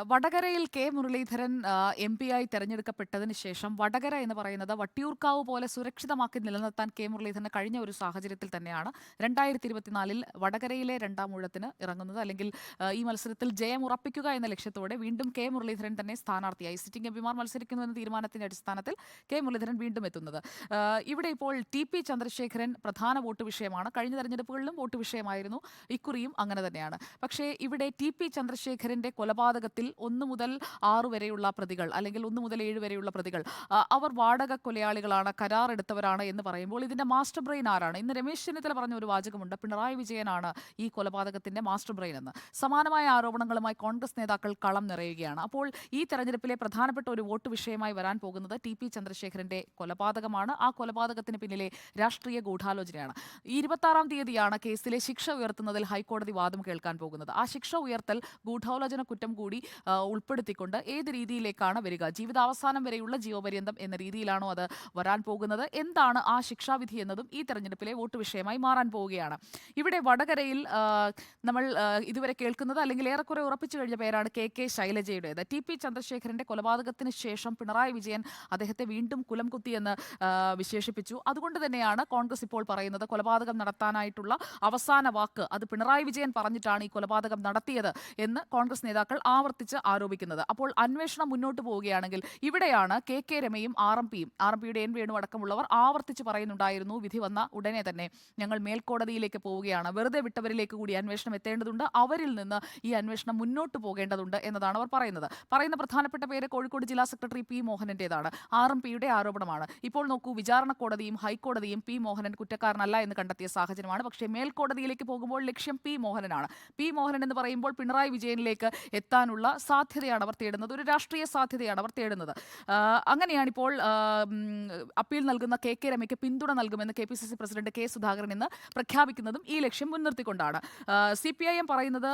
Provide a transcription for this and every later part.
വടകരയിൽ K Muraleedharan M ആയി തെരഞ്ഞെടുക്കപ്പെട്ടതിന് ശേഷം വടകര എന്ന് പറയുന്നത് വട്ടിയൂർക്കാവ് പോലെ സുരക്ഷിതമാക്കി നിലനിർത്താൻ കെ മുരളീധരന് കഴിഞ്ഞ ഒരു സാഹചര്യത്തിൽ തന്നെയാണ് 2024 വടകരയിലെ രണ്ടാം ഊഴത്തിന് ഇറങ്ങുന്നത്. അല്ലെങ്കിൽ ഈ മത്സരത്തിൽ ജയം ഉറപ്പിക്കുക എന്ന ലക്ഷ്യത്തോടെ വീണ്ടും കെ മുരളീധരൻ തന്നെ സ്ഥാനാർത്ഥിയായി സിറ്റിംഗ് എംപിമാർ മത്സരിക്കുന്നു എന്ന തീരുമാനത്തിന്റെ അടിസ്ഥാനത്തിൽ കെ മുരളീധരൻ വീണ്ടും എത്തുന്നത്. ഇവിടെ ഇപ്പോൾ ടി ചന്ദ്രശേഖരൻ പ്രധാന വോട്ട് വിഷയമാണ്. കഴിഞ്ഞ തെരഞ്ഞെടുപ്പുകളിലും വോട്ട് വിഷയമായിരുന്നു, ഇക്കുറിയും അങ്ങനെ തന്നെയാണ്. പക്ഷേ ഇവിടെ ടി ചന്ദ്രശേഖരന്റെ കൊലപാതകത്തിൽ 1 മുതൽ 6 വരെയുള്ള പ്രതികൾ, അല്ലെങ്കിൽ 1 മുതൽ 7 വരെയുള്ള പ്രതികൾ, അവർ വാടക കൊലയാളികളാണ്, കരാറെടുത്തവരാണ് എന്ന് പറയുമ്പോൾ ഇതിന്റെ മാസ്റ്റർ ബ്രെയിൻ ആരാണ്? ഇന്ന് രമേശ് ചെന്നിത്തല പറഞ്ഞ ഒരു വാചകമുണ്ട്, പിണറായി വിജയനാണ് ഈ കൊലപാതകത്തിന്റെ മാസ്റ്റർ ബ്രെയിൻ എന്ന്. സമാനമായ ആരോപണങ്ങളുമായി കോൺഗ്രസ് നേതാക്കൾ കളം നിറയുകയാണ്. അപ്പോൾ ഈ തെരഞ്ഞെടുപ്പിലെ പ്രധാനപ്പെട്ട ഒരു വോട്ട് വിഷയമായി വരാൻ പോകുന്നത് ടി ചന്ദ്രശേഖരന്റെ കൊലപാതകമാണ്. ആ കൊലപാതകത്തിന് പിന്നിലെ രാഷ്ട്രീയ ഗൂഢാലോചനയാണ്. 26-ാം തീയതിയാണ് കേസിലെ ശിക്ഷ ഉയർത്തുന്നതിൽ ഹൈക്കോടതി വാദം കേൾക്കാൻ പോകുന്നത്. ആ ശിക്ഷ ഉയർത്തൽ ഗൂഢാലോചന കുറ്റം കൂടി ഉൾപ്പെടുത്തിക്കൊണ്ട് ഏത് രീതിയിലേക്കാണ് വരിക? ജീവിതാവസാനം വരെയുള്ള ജീവപര്യന്തം എന്ന രീതിയിലാണോ അത് വരാൻ പോകുന്നത്? എന്താണ് ആ ശിക്ഷാവിധി എന്നതും ഈ തെരഞ്ഞെടുപ്പിലെ വോട്ട് വിഷയമായി മാറാൻ പോവുകയാണ്. ഇവിടെ വടകരയിൽ നമ്മൾ ഇതുവരെ കേൾക്കുന്നത്, അല്ലെങ്കിൽ ഏറെക്കുറെ ഉറപ്പിച്ചു കഴിഞ്ഞ പേരാണ് കെ ശൈലജയുടേത്. ടി ചന്ദ്രശേഖരന്റെ കൊലപാതകത്തിന് ശേഷം പിണറായി വിജയൻ അദ്ദേഹത്തെ വീണ്ടും കുലം കുത്തിയെന്ന് വിശേഷിപ്പിച്ചു. അതുകൊണ്ട് തന്നെയാണ് കോൺഗ്രസ് ഇപ്പോൾ പറയുന്നത് കൊലപാതകം നടത്താനായിട്ടുള്ള അവസാന വാക്ക് അത് പിണറായി വിജയൻ പറഞ്ഞിട്ടാണ് ഈ കൊലപാതകം നടത്തിയത് എന്ന് കോൺഗ്രസ് നേതാക്കൾ ആവർത്തിച്ച് ആരോപിക്കുന്നത്. അപ്പോൾ അന്വേഷണം മുന്നോട്ട് പോവുകയാണെങ്കിൽ ഇവിടെയാണ് കെ രമയും ആർ എം പിയുടെ എൻ വേണു അടക്കമുള്ളവർ ആവർത്തിച്ച് പറയുന്നുണ്ടായിരുന്നു, വിധി വന്ന ഉടനെ തന്നെ ഞങ്ങൾ മേൽക്കോടതിയിലേക്ക് പോവുകയാണ്, വെറുതെ വിട്ടവരിലേക്ക് കൂടി അന്വേഷണം എത്തേണ്ടതുണ്ട്, അവരിൽ നിന്ന് ഈ അന്വേഷണം മുന്നോട്ട് പോകേണ്ടതുണ്ട് എന്നതാണ് അവർ പറയുന്നത്. പറയുന്ന പ്രധാനപ്പെട്ട പേര് കോഴിക്കോട് ജില്ലാ സെക്രട്ടറി പി മോഹനന്റേതാണ്. ആർ എം പിയുടെ ആരോപണമാണ്. ഇപ്പോൾ നോക്കൂ, വിചാരണ കോടതിയും ഹൈക്കോടതിയും പി മോഹനൻ കുറ്റക്കാരനല്ല എന്ന് കണ്ടെത്തിയ സാഹചര്യമാണ്. പക്ഷേ മേൽക്കോടതിയിലേക്ക് പോകുമ്പോൾ ലക്ഷ്യം പി മോഹനനാണ്. പി മോഹനൻ എന്ന് പറയുമ്പോൾ പിണറായി വിജയനിലേക്ക് എത്താനുള്ള സാധ്യതയാണ് അവർ തേടുന്നത്, ഒരു രാഷ്ട്രീയ സാധ്യതയാണ് അവർ തേടുന്നത്. അങ്ങനെയാണിപ്പോൾ അപ്പീൽ നൽകുന്ന കെ രമയ്ക്ക് പിന്തുണ നൽകുമെന്ന് KPCC പ്രസിഡന്റ് കെ സുധാകരൻ ഇന്ന് പ്രഖ്യാപിക്കുന്നതും ഈ ലക്ഷ്യം മുൻനിർത്തിക്കൊണ്ടാണ്. CPIM പറയുന്നത്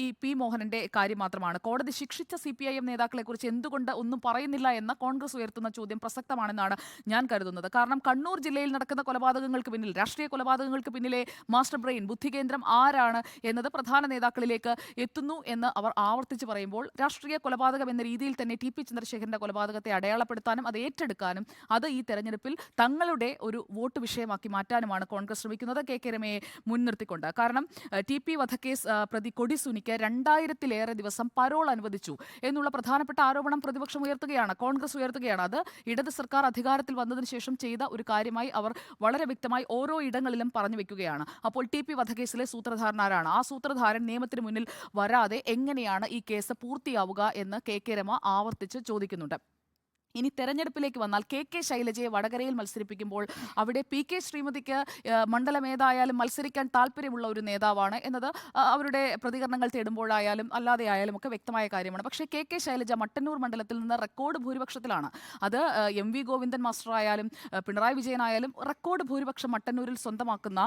ഈ പി മോഹനന്റെ കാര്യം മാത്രമാണ്. കോടതി ശിക്ഷിച്ച CPIM നേതാക്കളെ കുറിച്ച് എന്തുകൊണ്ട് ഒന്നും പറയുന്നില്ല എന്ന കോൺഗ്രസ് ഉയർത്തുന്ന ചോദ്യം പ്രസക്തമാണെന്നാണ് ഞാൻ കരുതുന്നത്. കാരണം കണ്ണൂർ ജില്ലയിൽ നടക്കുന്ന കൊലപാതകങ്ങൾക്ക് പിന്നിൽ, രാഷ്ട്രീയ കൊലപാതകങ്ങൾക്ക് പിന്നിലെ മാസ്റ്റർ ബ്രെയിൻ, ബുദ്ധികേന്ദ്രം ആരാണ് എന്നത് പ്രധാന നേതാക്കളിലേക്ക് എത്തുന്നു എന്ന് അവർ ആവർത്തിച്ച് പറയുമ്പോൾ രാഷ്ട്രീയ കൊലപാതകം എന്ന രീതിയിൽ തന്നെ ടി ചന്ദ്രശേഖരന്റെ കൊലപാതകത്തെ അടയാളപ്പെടുത്താനും അത് ഏറ്റെടുക്കാനും അത് ഈ തെരഞ്ഞെടുപ്പിൽ തങ്ങളുടെ ഒരു വോട്ട് വിഷയമാക്കി മാറ്റാനുമാണ് കോൺഗ്രസ് ശ്രമിക്കുന്നത്, കെ രമയെ മുൻനിർത്തിക്കൊണ്ട്. കാരണം TP വധക്കേസ് പ്രതി കൊടിസുനിക്ക് 2000-ലേറെ ദിവസം പരോൾ അനുവദിച്ചു എന്നുള്ള പ്രധാനപ്പെട്ട ആരോപണം പ്രതിപക്ഷം ഉയർത്തുകയാണ്, കോൺഗ്രസ് ഉയർത്തുകയാണ്. അത് ഇടത് സർക്കാർ അധികാരത്തിൽ വന്നതിന് ശേഷം ചെയ്ത ഒരു കാര്യമായി അവർ വളരെ വ്യക്തമായി ഓരോ ഇടങ്ങളിലും പറഞ്ഞു വെക്കുകയാണ്. അപ്പോൾ TP വധക്കേസിലെ സൂത്രധാരനാരാണ്? ആ സൂത്രധാരൻ നിയമത്തിന് മുന്നിൽ വരാതെ എങ്ങനെയാണ് ഈ കേസ് പൂർത്തിയാവുക എന്ന് കെ രമ ആവർത്തിച്ച് ചോദിക്കുന്നുണ്ട്. ഇനി തെരഞ്ഞെടുപ്പിലേക്ക് വന്നാൽ കെ ശൈലജയെ വടകരയിൽ മത്സരിപ്പിക്കുമ്പോൾ അവിടെ PK ശ്രീമതിക്ക് മണ്ഡലം ഏതായാലും മത്സരിക്കാൻ താല്പര്യമുള്ള ഒരു നേതാവാണ് എന്നത് അവരുടെ പ്രതികരണങ്ങൾ തേടുമ്പോഴായാലും അല്ലാതെ ആയാലും ഒക്കെ വ്യക്തമായ കാര്യമാണ്. പക്ഷേ കെ ശൈലജ മട്ടന്നൂർ മണ്ഡലത്തിൽ നിന്ന് റെക്കോർഡ് ഭൂരിപക്ഷത്തിലാണ്. അത് MV ഗോവിന്ദൻ മാസ്റ്റർ ആയാലും പിണറായി വിജയനായാലും റെക്കോർഡ് ഭൂരിപക്ഷം മട്ടന്നൂരിൽ സ്വന്തമാക്കുന്ന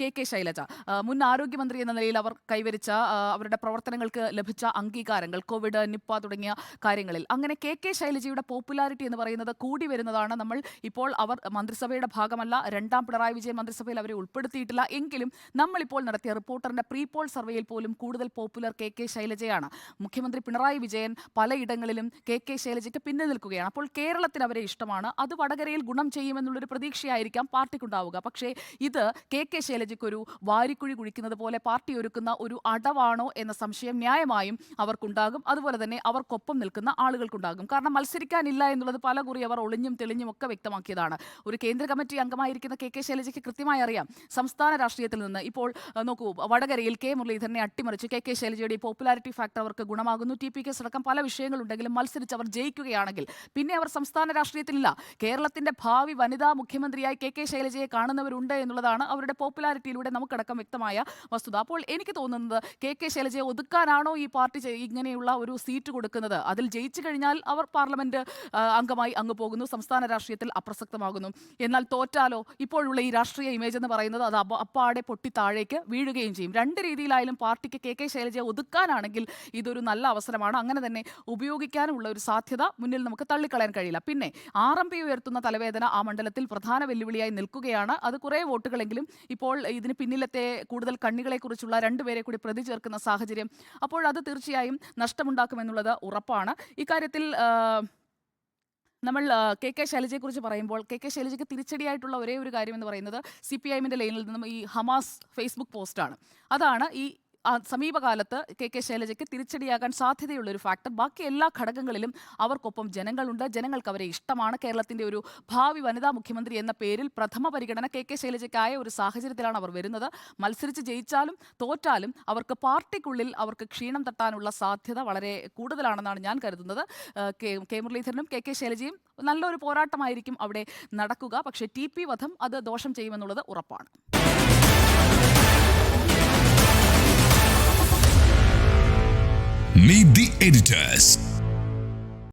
കെ ശൈലജ, മുൻ ആരോഗ്യമന്ത്രി എന്ന നിലയിൽ അവർ കൈവരിച്ച അവരുടെ പ്രവർത്തനങ്ങൾക്ക് ലഭിച്ച അംഗീകാരങ്ങൾ, കോവിഡ്, നിപ്പ തുടങ്ങിയ കാര്യങ്ങളിൽ, അങ്ങനെ കെ ശൈലജയുടെ പോപ്പുലാരിറ്റി എന്ന് പറയുന്നത് കൂടി വരുന്നതാണ്. നമ്മൾ ഇപ്പോൾ അവർ മന്ത്രിസഭയുടെ ഭാഗമല്ല, രണ്ടാം പിണറായി വിജയൻ മന്ത്രിസഭയിൽ അവരെ ഉൾപ്പെടുത്തിയിട്ടില്ല എങ്കിലും നമ്മളിപ്പോൾ നടത്തിയ റിപ്പോർട്ടറിന്റെ പ്രീപോൾ സർവേയിൽ പോലും കൂടുതൽ പോപ്പുലർ കെ ശൈലജയാണ്. മുഖ്യമന്ത്രി പിണറായി വിജയൻ പലയിടങ്ങളിലും കെ ശൈലജയ്ക്ക് പിന്നിൽ നിൽക്കുകയാണ്. അപ്പോൾ കേരളത്തിന് അവരെ ഇഷ്ടമാണ്, അത് വടകരയിൽ ഗുണം ചെയ്യുമെന്നുള്ളൊരു പ്രതീക്ഷയായിരിക്കാം പാർട്ടിക്കുണ്ടാവുക. പക്ഷേ ഇത് കെ ശൈലജയ്ക്കൊരു വാരിക്കുഴി കുഴിക്കുന്നത് പോലെ പാർട്ടി ഒരുക്കുന്ന ഒരു അടവാണോ എന്ന സംശയം ന്യായമായും അവർക്കുണ്ടാകും. അതുപോലെ തന്നെ അവർക്കൊപ്പം നിൽക്കുന്ന ആളുകൾക്കുണ്ടാകും. കാരണം മത്സരിക്കാനില്ല എന്നുള്ളത് പല കുറി അവർ ഒളിഞ്ഞും തെളിഞ്ഞും ഒക്കെ വ്യക്തമാക്കിയതാണ്. ഒരു കേന്ദ്ര കമ്മിറ്റി അംഗമായിരിക്കുന്ന കെ ശൈലജയ്ക്ക് കൃത്യമായി അറിയാം സംസ്ഥാന രാഷ്ട്രീയത്തിൽ നിന്ന്. ഇപ്പോൾ നോക്കൂ, വടകരയിൽ കെ മുരളീധരനെ അട്ടിമറിച്ച് കെ ശൈലജയുടെ പോപ്പുലാരിറ്റി ഫാക്ടർ അവർക്ക് ഗുണമാകുന്നു. TP കേസ് അടക്കം പല വിഷയങ്ങളുണ്ടെങ്കിലും മത്സരിച്ച് അവർ ജയിക്കുകയാണെങ്കിൽ പിന്നെ അവർ സംസ്ഥാന രാഷ്ട്രീയത്തിലില്ല. കേരളത്തിന്റെ ഭാവി വനിതാ മുഖ്യമന്ത്രിയായി കെ ശൈലജയെ കാണുന്നവരുണ്ട് എന്നുള്ളതാണ് അവരുടെ പോപ്പുലാരിറ്റിയിലൂടെ നമുക്കടക്കം വ്യക്തമായ വസ്തുത. അപ്പോൾ എനിക്ക് തോന്നുന്നത് കെ ശൈലജയെ ഒതുക്കാനാണോ ഈ പാർട്ടി ഇങ്ങനെയുള്ള ഒരു സീറ്റ് കൊടുക്കുന്നത്? അതിൽ ജയിച്ചു കഴിഞ്ഞാൽ അവർ പാർലമെന്റ് അംഗമായി അങ്ങ് പോകുന്നു, സംസ്ഥാന രാഷ്ട്രീയത്തിൽ അപ്രസക്തമാകുന്നു. എന്നാൽ തോറ്റാലോ ഇപ്പോഴുള്ള ഈ രാഷ്ട്രീയ ഇമേജ് എന്ന് പറയുന്നത് അത് അപ്പാടെ പൊട്ടി താഴേക്ക് വീഴുകയും ചെയ്യും. രണ്ട് രീതിയിലായാലും പാർട്ടിക്ക് കെ ശൈലജയെ ഒതുക്കാനാണെങ്കിൽ ഇതൊരു നല്ല അവസരമാണ്. അങ്ങനെ തന്നെ ഉപയോഗിക്കാനുള്ള ഒരു സാധ്യത മുന്നിൽ നമുക്ക് തള്ളിക്കളയാൻ കഴിയില്ല. പിന്നെ RMP ഉയർത്തുന്ന തലവേദന ആ മണ്ഡലത്തിൽ പ്രധാന വെല്ലുവിളിയായി നിൽക്കുകയാണ്. അത് കുറേ വോട്ടുകളെങ്കിലും ഇപ്പോൾ ഇതിന് പിന്നിലത്തെ കൂടുതൽ കണ്ണികളെക്കുറിച്ചുള്ള രണ്ടുപേരെ കൂടി പ്രതി ചേർക്കുന്ന സാഹചര്യം, അപ്പോൾ അത് തീർച്ചയായും നഷ്ടമുണ്ടാക്കുമെന്നുള്ളത് ഉറപ്പാണ്. ഇക്കാര്യത്തിൽ നമ്മൾ കെ ശൈലജയെക്കുറിച്ച് പറയുമ്പോൾ കെ ശൈലജയ്ക്ക് തിരിച്ചടിയായിട്ടുള്ള ഒരേ ഒരു കാര്യം എന്ന് പറയുന്നത് CPIഎമ്മിൻ്റെ ലൈനിൽ നിന്നും ഈ ഹമാസ് ഫേസ്ബുക്ക് പോസ്റ്റാണ്. അതാണ് ഈ സമീപകാലത്ത് കെ ശൈലജയ്ക്ക് തിരിച്ചടിയാകാൻ സാധ്യതയുള്ള ഒരു ഫാക്ടർ. ബാക്കി എല്ലാ ഘടകങ്ങളിലും അവർക്കൊപ്പം ജനങ്ങളുണ്ട്, ജനങ്ങൾക്ക് അവരെ ഇഷ്ടമാണ്. കേരളത്തിൻ്റെ ഒരു ഭാവി വനിതാ മുഖ്യമന്ത്രി എന്ന പേരിൽ പ്രഥമ പരിഗണന കെ ശൈലജയ്ക്കായ ഒരു സാഹചര്യത്തിലാണ് അവർ വരുന്നത്. മത്സരിച്ച് ജയിച്ചാലും തോറ്റാലും അവർക്ക് പാർട്ടിക്കുള്ളിൽ അവർക്ക് ക്ഷീണം തട്ടാനുള്ള സാധ്യത വളരെ കൂടുതലാണെന്നാണ് ഞാൻ കരുതുന്നത്. കെ മുരളീധരനും കെ ശൈലജയും നല്ലൊരു പോരാട്ടമായിരിക്കും അവിടെ നടക്കുക. പക്ഷേ TP വധം അത് ദോഷം ചെയ്യുമെന്നുള്ളത് ഉറപ്പാണ്. Meet the editors.